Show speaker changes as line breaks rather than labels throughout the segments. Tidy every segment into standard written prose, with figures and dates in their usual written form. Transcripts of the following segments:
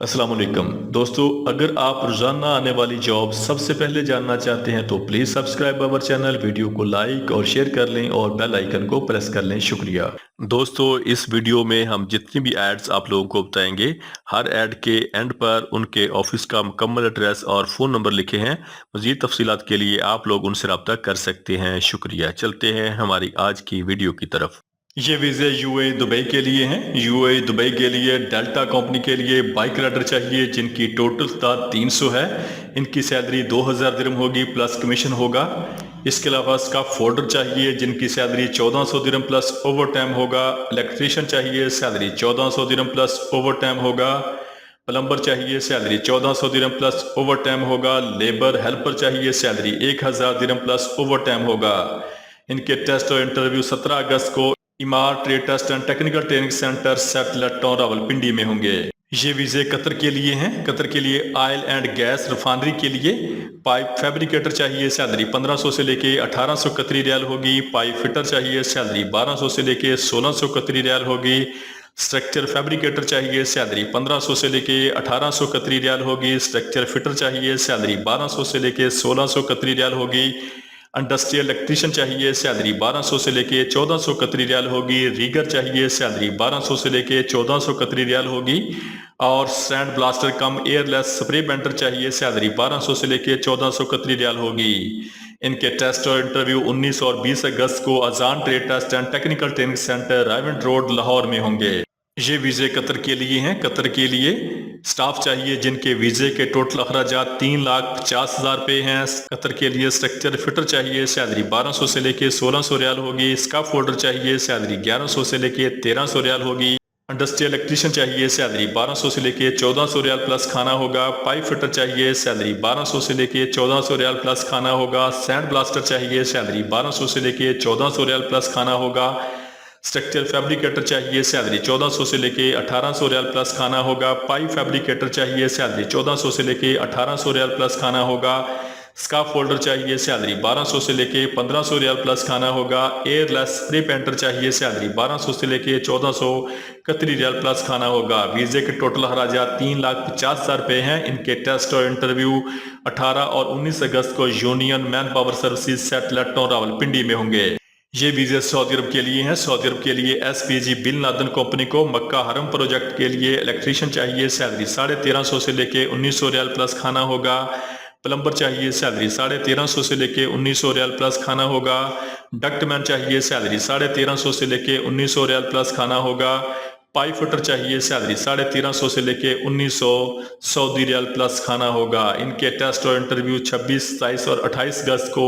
अस्सलाम वालेकुम दोस्तों, अगर आप रोजाना आने वाली जॉब सबसे पहले जानना चाहते हैं तो please subscribe our channel, video को लाइक और शेयर कर लें और बेल आइकन को प्रेस कर लें। शुक्रिया दोस्तों। इस वीडियो में हम जितनी भी एड्स आप लोगों को बताएंगे, हर एड के एंड पर उनके ऑफिस का मुकम्मल एड्रेस और फ़ोन नंबर लिखे हैं। मज़ीद तफसीलात के लिए आप लोग उनसे रब्ता कर सकते हैं। शुक्रिया। चलते हैं हमारी आज की वीडियो की तरफ। ये वीज़े यूएई दुबई के लिए हैं। यूएई दुबई के लिए डेल्टा कंपनी के लिए बाइक राइडर चाहिए जिनकी टोटल तादाद 300 है। इनकी सैलरी 2000 दिरहम होगी प्लस कमीशन होगा। इसके अलावा स्टाफ फोल्डर चाहिए जिनकी सैलरी 1400 दिरहम प्लस ओवर टाइम होगा। इलेक्ट्रीशियन चाहिए, सैलरी 1400 दिरहम प्लस ओवर टाइम होगा। प्लम्बर चाहिए, सैलरी 1400 दिरहम प्लस ओवर टाइम होगा। लेबर हेल्पर चाहिए, सैलरी 1000 दिरहम प्लस ओवर टाइम होगा। इनके टेस्ट और इंटरव्यू 17 अगस्त को इमार trade test and technical training centre satellite town Rawalpindi में होंगे। ये वीजे कतर के लिए हैं। कतर के लिए ऑयल एंड गैस रिफाइनरी के लिए पाइप फैब्रिकेटर चाहिए, सैलरी 1500 से लेके 1800 कतरी रियाल होगी। पाइप फिटर चाहिए, सैलरी 1200 से लेके 1600 कतरी रियाल होगी। स्ट्रक्चर फैब्रिकेटर चाहिए, सैलरी 1500 से लेके 1800 कतरी रियाल होगी। स्ट्रक्चर फिटर चाहिए, सैलरी 1200 से लेके 1600 कतरी रियाल होगी। इंडस्ट्रियल इलेक्ट्रीशियन चाहिए, सैलरी 1200 से लेके 1400 कतरी रियाल होगी। रीगर चाहिए, सैलरी 1200 से लेके 1400 कतरी रियाल होगी। और सैंड ब्लास्टर कम एयरलेस स्प्रे बेंटर चाहिए, सैलरी 1200 से लेके 1400 कतरी रियाल होगी। इनके टेस्ट और इंटरव्यू 19 और 20 अगस्त को अजान trade test and technical training centre Raiwind road Lahore में होंगे। ये वीजे कतर के लिए हैं। कतर के लिए स्टाफ चाहिए जिनके वीजे के टोटल अखराजात 3,50,000 रुपये हैं। कतर के लिए स्ट्रक्चर फिटर चाहिए, सैलरी 1200 से लेके 1600 रियाल होगी। स्काफ होल्डर चाहिए, सैलरी 1100 से लेके 1300 रियाल होगी। इंडस्ट्रियल इलेक्ट्रीशियन चाहिए, सैलरी 1200 से लेके 1400 रियाल प्लस खाना होगा। पाइप फिटर चाहिए, सैलरी 1200 से लेके 1400 रियाल प्लस खाना होगा। सैंड ब्लास्टर चाहिए, सैलरी 1200 से लेके 1400 रियाल प्लस खाना होगा। स्ट्रक्चर फैब्रिकेटर चाहिए, सैलरी 1400 से लेके 1800 रियाल प्लस खाना होगा। पाइप फैब्रिकेटर चाहिए, सैलरी 1400 से लेके 1800 रियाल प्लस खाना होगा। स्काफ होल्डर चाहिए, सैलरी 1200 से लेके 1500 रियाल प्लस खाना होगा। एयरलेस स्प्रे पेंटर चाहिए, सैलरी 1200 से लेके 1400 कतरी रियाल प्लस खाना होगा। वीजे के टोटल अखराजात 3,50,000 रुपये हैं। इनके टेस्ट और इंटरव्यू 18 और 19 अगस्त को union manpower services satellite town Rawalpindi में होंगे। ये वीजे सऊदी अरब के लिए हैं। सऊदी अरब के लिए एसपीजी बिन लादेन कंपनी को मक्का हरम प्रोजेक्ट के लिए इलेक्ट्रीशियन चाहिए, सैलरी 1350 से लेके 1900 रियाल प्लस खाना होगा। प्लम्बर चाहिए, सैलरी 1350 से लेके 1900 रियाल प्लस खाना होगा। डक्टमैन चाहिए, सैलरी 1350 से लेके 1900 रियाल प्लस खाना होगा। पाइप फिटर चाहिए, सैलरी 1350 से लेके 1900 सऊदी रियाल प्लस खाना होगा। इनके टेस्ट और इंटरव्यू 26, 27 और 28 अगस्त को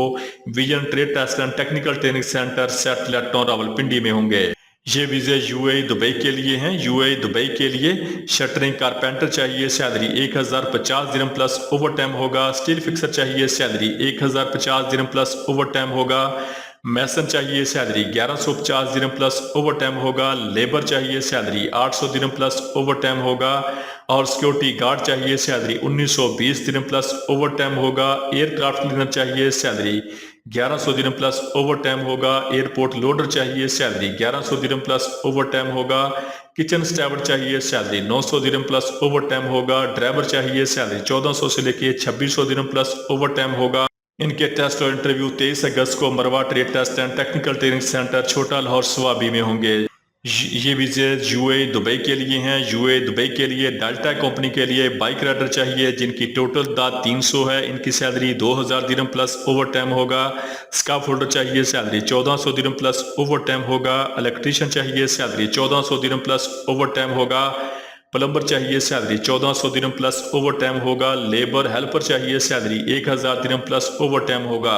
vision trade test and technical training centre satellite town Rawalpindi में होंगे। ये वीजे यूएई दुबई के लिए हैं। यूएई दुबई के लिए शटरिंग कारपेंटर चाहिए, सैलरी 1050 दिरहम प्लस ओवर टाइम होगा। स्टील फिक्सर चाहिए, सैलरी 1050 दिरहम प्लस ओवर टाइम होगा। मैसन चाहिए, सैलरी 1150 दिरहम प्लस ओवर टाइम होगा। लेबर चाहिए, सैलरी 800 दिरहम प्लस ओवर टाइम होगा। और सिक्योरिटी गार्ड चाहिए, सैलरी 1920 दिरहम प्लस ओवर टाइम होगा। एयरक्राफ्ट क्लीनर चाहिए, सैलरी 1100 दिरहम प्लस ओवर टाइम होगा। एयरपोर्ट लोडर चाहिए, सैलरी 1100 दिरहम प्लस ओवर टाइम होगा। किचन स्टैवर्ड चाहिए, सैलरी 900 दिरहम प्लस ओवर टाइम होगा। ड्राइवर चाहिए, सैलरी 1400 से लेके 2600 दिरहम प्लस ओवर टाइम होगा। इनके टेस्ट और इंटरव्यू 23 अगस्त को Marwa trade test and technical training centre Chhota Lahore Swabi में होंगे। ये वीजे यूएई दुबई के लिए हैं। यूएई दुबई के लिए डेल्टा कंपनी के लिए बाइक राइडर चाहिए जिनकी टोटल तादाद 300 है। इनकी सैलरी 2000 दिरहम प्लस ओवर टाइम होगा। स्काफ होल्डर चाहिए, सैलरी 1400 दिरहम प्लस ओवर टाइम होगा। इलेक्ट्रीशियन चाहिए, सैलरी 1400 दिरहम प्लस ओवर टाइम होगा। प्लम्बर चाहिए, सैलरी 1400 दिरहम प्लस ओवर टाइम होगा। लेबर हेल्पर चाहिए, सैलरी 1000 दिरहम प्लस ओवर टाइम होगा।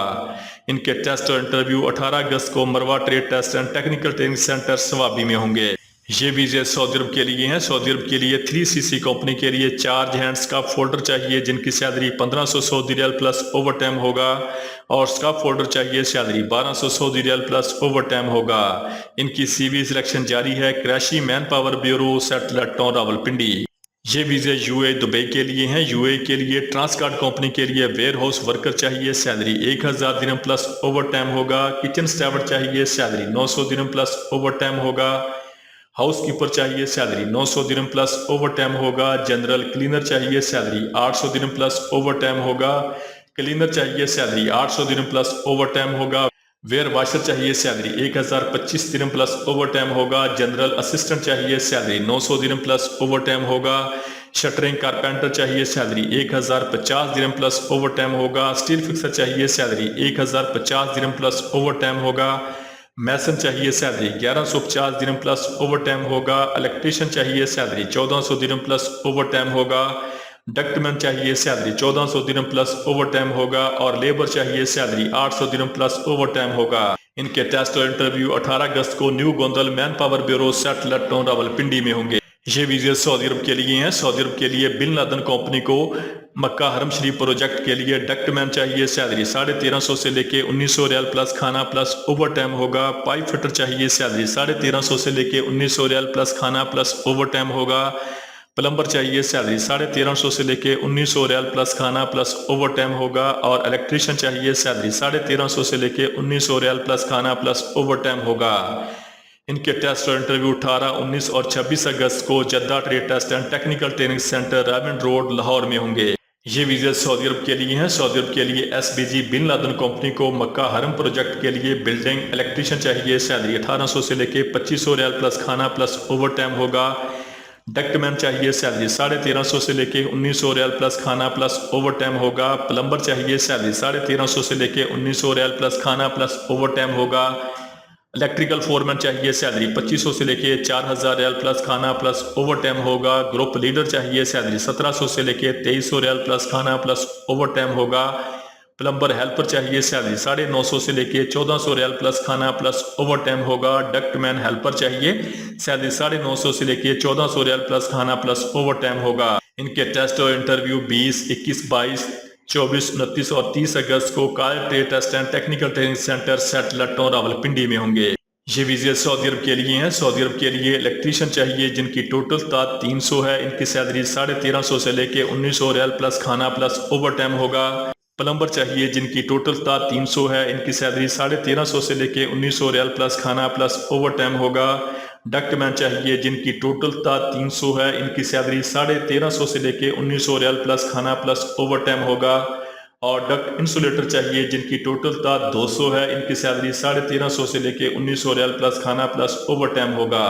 इनके टेस्ट और इंटरव्यू 18 अगस्त को Marwa trade test and technical training centre Swabi में होंगे। ये वीजे सऊदी अरब के लिए हैं। सऊदी अरब के लिए 3CC कंपनी के लिए चार्ज हैंड स्काफ फोल्डर चाहिए जिनकी salary 1500 Saudi riyal plus over time होगा। और स्काफ फोल्डर चाहिए, salary 1200 Saudi riyal plus over time होगा। इनकी सीवी सिलेक्शन जारी है। Qureshi manpower bureau satellite town Rawalpindi. ये वीजे यूएई दुबई के लिए हैं। यूएई के लिए ट्रांसकार्ड कंपनी के लिए वेयर हाउस वर्कर चाहिए, सैलरी 1000 दिरहम प्लस ओवर टाइम होगा। किचन स्टैवर्ड चाहिए, सैलरी 900 दिरहम प्लस ओवर टाइम होगा। हाउस कीपर चाहिए सैलरी 900 दिरहम प्लस ओवर टाइम होगा। जनरल क्लीनर चाहिए सैलरी 800 दिरहम प्लस ओवर टाइम होगा। क्लीनर चाहिए सैलरी 800 दिरहम प्लस ओवर टाइम होगा। वेयर वाशर चाहिए सैलरी 1025 दिरहम प्लस ओवर टाइम होगा। जनरल असिस्टेंट चाहिए सैलरी 900 दिरहम प्लस ओवर टाइम होगा। शटरिंग कारपेंटर चाहिए सैलरी 1050 दिरहम प्लस ओवर टाइम होगा। स्टील फिक्सर चाहिए सैलरी 1050 दिरहम प्लस ओवर टाइम होगा। मैसन चाहिए सैलरी 1150 दिरहम प्लस ओवर टाइम होगा। इलेक्ट्रीशियन चाहिए सैलरी 1400 दिरहम प्लस ओवर टाइम होगा। डक्टमैन चाहिए सैलरी 1400 दिरहम प्लस ओवर टाइम होगा। और लेबर चाहिए सैलरी 800 दिरहम प्लस ओवर टाइम होगा। इनके टेस्ट और इंटरव्यू 18 अगस्त को new Gondal man power bureau satellite town Rawalpindi में होंगे। ये वीडियो सऊदी अरब के लिए हैं। सऊदी अरब के लिए बिन लादेन कंपनी को मक्का हरम शरीफ प्रोजेक्ट के लिए डक्टमैन चाहिए सैलरी 1350 से लेके 1900 रियाल प्लस खाना प्लस ओवर टाइम होगा। पाइप फिटर चाहिए सैलरी 1350 से लेके 1900 रियाल प्लस खाना प्लस ओवर टाइम होगा। प्लम्बर चाहिए सैलरी 1350 से लेके 1900 रियाल प्लस खाना प्लस ओवर टाइम होगा। और इलेक्ट्रीशियन चाहिए सैलरी 1350 से लेके 1900 रियाल प्लस खाना प्लस ओवर टाइम होगा। इनके टेस्ट और इंटरव्यू 18, 19 और 26 अगस्त को Jeddah trade test and technical training centre राविन रोड लाहौर में होंगे। ये वीजा सऊदी अरब के लिए हैं। सऊदी अरब के लिए SBG बिन लादेन कंपनी को मक्का हरम प्रोजेक्ट के लिए बिल्डिंग इलेक्ट्रीशियन चाहिए सैलरी 1800 से लेके 2500 रियाल प्लस खाना प्लस ओवर टाइम होगा। डक्टमैन चाहिए सैलरी 1350 से लेके 1900 रियाल प्लस खाना प्लस ओवर टाइम होगा। प्लम्बर चाहिए सैलरी 1350 से लेके 1900 रियाल प्लस खाना प्लस ओवर टाइम होगा। इलेक्ट्रिकल फोरमैन चाहिए सैलरी 2500 से लेके 4000 रियाल प्लस खाना प्लस ओवर टाइम होगा। ग्रुप लीडर चाहिए सैलरी 1700 से लेके 2300 रियाल प्लस खाना प्लस ओवर टाइम होगा। प्लम्बर हेल्पर चाहिए सैलरी 950 से लेके 1400 रियाल प्लस खाना प्लस ओवर टाइम होगा। डक्टमैन हेल्पर चाहिए सैलरी 950 से लेके 1400 रियाल प्लस खाना प्लस ओवर टाइम होगा। इनके टेस्ट और इंटरव्यू 20, 21, 22, 24, 29 और 30 अगस्त को कायल trade test and technical training centre satellite town Rawalpindi में होंगे। ये वीजा सऊदी अरब के लिए हैं। सऊदी अरब के लिए इलेक्ट्रीशियन चाहिए जिनकी टोटल तादाद 300 है। इनकी सैलरी 1350 से लेके 1900 रियाल प्लस खाना प्लस ओवर टाइम होगा। प्लम्बर चाहिए जिनकी टोटल तादाद 300 है। इनकी सैलरी 1350 से लेके 1900 रियाल प्लस खाना प्लस ओवर टाइम होगा। डक्टमैन चाहिए जिनकी टोटल तादाद 300 है। इनकी सैलरी 1350 से लेके 1900 रियाल प्लस खाना प्लस ओवर टाइम होगा। और डक्ट इंसुलेटर चाहिए जिनकी टोटल तादाद 200 है। इनकी सैलरी 1350 से लेके 1900 रियाल प्लस खाना प्लस ओवर टाइम होगा।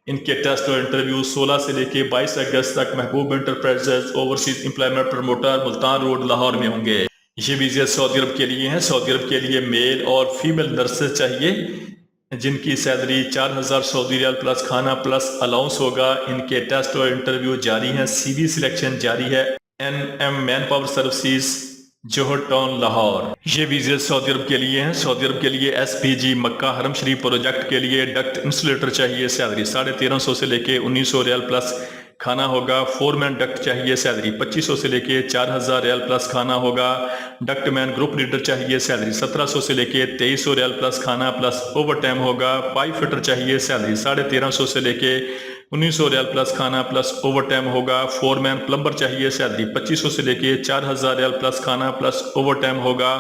इनके टेस्ट और इंटरव्यू 16 से लेके 22 अगस्त तक महबूब enterprises overseas employment promoter Multan road Lahore में होंगे। ये वीजा सऊदी अरब के लिए हैं। सऊदी अरब के लिए मेल और फीमेल नर्सेज चाहिए जिनकी सैलरी 4000 सऊदी रियाल प्लस खाना प्लस अलाउंस होगा। इनके टेस्ट और इंटरव्यू जारी हैं। CV सिलेक्शन जारी है। NM मैन पावर सर्विसेज जोहर टाउन लाहौर। ये वीजा सऊदी अरब के लिए हैं। सऊदी अरब के लिए SPG मक्का हरम शरीफ प्रोजेक्ट के लिए डक्ट इंसुलेटर चाहिए सैलरी 1350 से लेके 1900 रियाल प्लस खाना होगा। फोरमैन डक्ट चाहिए सैलरी 2500 से लेके 4000 रियाल प्लस खाना होगा। डक्टमैन ग्रुप लीडर चाहिए सैलरी 1700 से लेके 2300 रियाल प्लस खाना प्लस ओवर टाइम होगा। पाइप फिटर चाहिए सैलरी 1350 से लेके 1900 रियाल प्लस खाना प्लस ओवर टाइम होगा। फोरमैन प्लम्बर चाहिए सैलरी 2500 से लेके 4000 रियाल प्लस खाना प्लस ओवर टाइम होगा।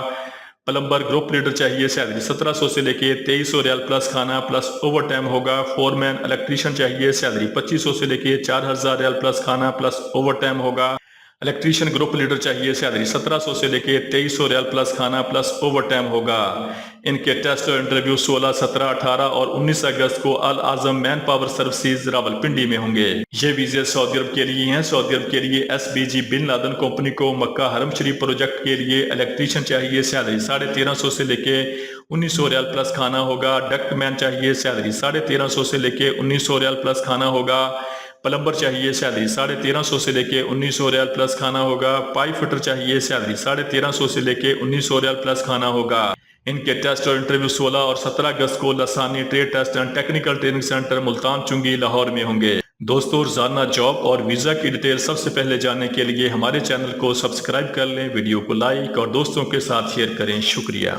प्लम्बर ग्रुप लीडर चाहिए सैलरी 1700 से लेके 2300 रियाल प्लस खाना प्लस ओवर टाइम होगा। फोरमैन इलेक्ट्रीशियन चाहिए सैलरी 2500 से लेके 4000 रियाल प्लस खाना प्लस ओवर टाइम होगा। इलेक्ट्रीशियन ग्रुप लीडर चाहिए सैलरी 1700 से लेके 2300 रियाल प्लस खाना प्लस ओवर टाइम होगा। इनके टेस्ट और इंटरव्यू 16, 17, 18 और 19 अगस्त को अल आजम मैन पावर सर्विसेज रावलपिंडी में होंगे। ये वीजा सऊदी अरब के लिए हैं। सऊदी अरब के लिए SBG बिन लादेन कंपनी को मक्का हरम शरीफ प्रोजेक्ट के लिए इलेक्ट्रीशियन चाहिए सैलरी 1350 से लेके 1900 रियाल प्लस खाना होगा। डक्टमैन चाहिए सैलरी 1350 से लेके 1900 रियाल प्लस खाना होगा। प्लम्बर चाहिए सैलरी 1350 से लेके 1900 रियाल प्लस खाना होगा। पाइप फिटर चाहिए सैलरी 1350 से लेके 1900 रियाल प्लस खाना होगा। इनके टेस्ट और इंटरव्यू 16 और 17 अगस्त को Lasani trade test and technical training centre Multan चुंगी लाहौर में होंगे। दोस्तों, रोजाना जॉब और वीजा की डिटेल सबसे पहले जानने के लिए हमारे चैनल को सब्सक्राइब कर लें, वीडियो को लाइक और दोस्तों के साथ शेयर करें। शुक्रिया।